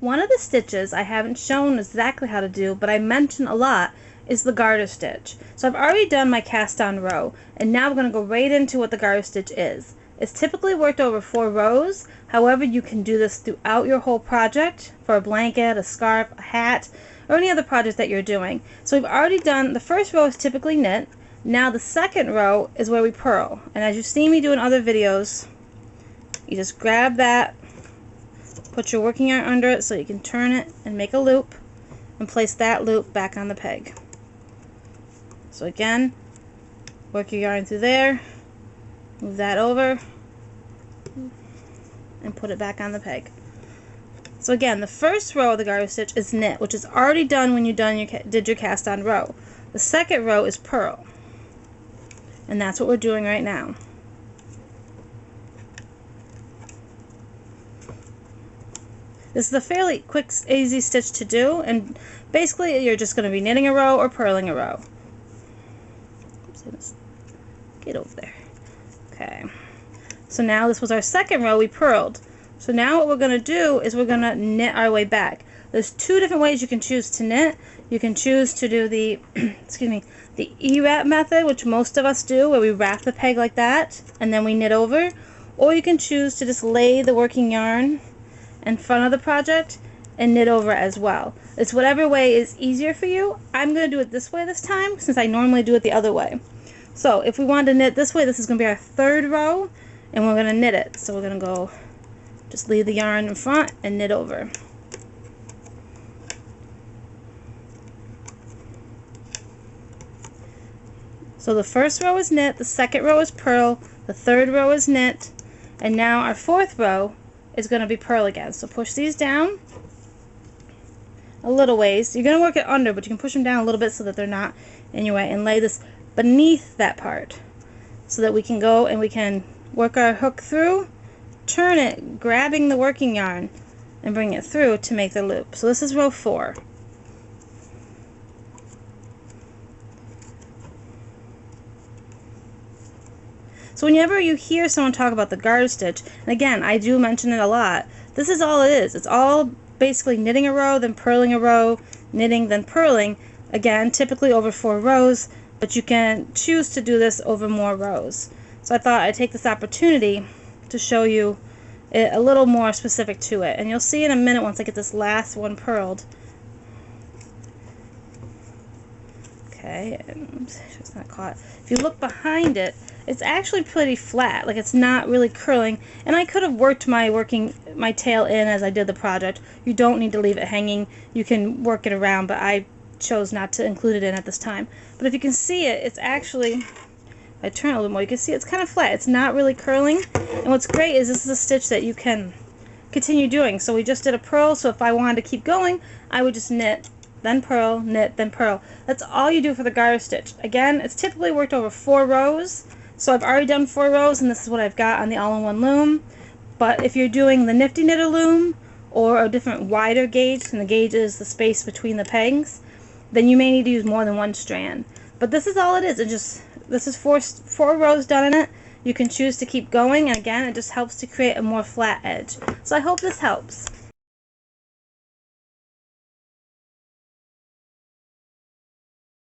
One of the stitches I haven't shown exactly how to do, but I mention a lot, is the garter stitch. So I've already done my cast on row, and now we're going to go right into what the garter stitch is. It's typically worked over 4 rows. However, you can do this throughout your whole project for a blanket, a scarf, a hat, or any other project that you're doing. So we've already done, the first row is typically knit. Now the second row is where we purl. And as you've seen me do in other videos, you just grab that, put your working yarn under it so you can turn it and make a loop, and place that loop back on the peg. So again, work your yarn through there, move that over, and put it back on the peg. So again, the first row of the garter stitch is knit, which is already done when you did your cast on row. The second row is purl, and that's what we're doing right now. This is a fairly quick, easy stitch to do, and basically you're just going to be knitting a row or purling a row. Get over there. Okay. So now this was our second row, we purled. So now what we're going to do is we're going to knit our way back. There's 2 different ways you can choose to knit. You can choose to do the excuse me, the E-wrap method, which most of us do, where we wrap the peg like that and then we knit over. Or you can choose to just lay the working yarn in front of the project and knit over as well. It's whatever way is easier for you. I'm going to do it this way this time, since I normally do it the other way. So if we want to knit this way, this is going to be our third row, and we're going to knit it. So we're going to go, just leave the yarn in front and knit over. So the first row is knit, the second row is purl, the third row is knit, and now our fourth row is going to be purl again. So push these down a little ways. You're going to work it under, but you can push them down a little bit so that they're not in your way, and lay this beneath that part so that we can go and we can work our hook through, turn it, grabbing the working yarn, and bring it through to make the loop. So this is row 4. So whenever you hear someone talk about the garter stitch, and again, I do mention it a lot, this is all it is. It's all basically knitting a row, then purling a row, knitting, then purling. Again, typically over 4 rows, but you can choose to do this over more rows. So I thought I'd take this opportunity to show you it a little more specific to it. And you'll see in a minute once I get this last one purled. Okay, it's not caught. If you look behind it, it's actually pretty flat, like it's not really curling, and I could have worked my tail in as I did the project. You don't need to leave it hanging. You can work it around, but I chose not to include it in at this time. But if you can see it, it's actually, if I turn it a little more, you can see it's kind of flat. It's not really curling, and what's great is this is a stitch that you can continue doing. So we just did a purl, so if I wanted to keep going, I would just knit, then purl, knit, then purl. That's all you do for the garter stitch. Again, it's typically worked over 4 rows. So I've already done 4 rows, and this is what I've got on the all-in-one loom. But if you're doing the Nifty Knitter loom or a different wider gauge, and the gauge is the space between the pegs, then you may need to use more than 1 strand. But this is all it is. This is 4 rows done in it. You can choose to keep going, and again, it just helps to create a more flat edge. So I hope this helps.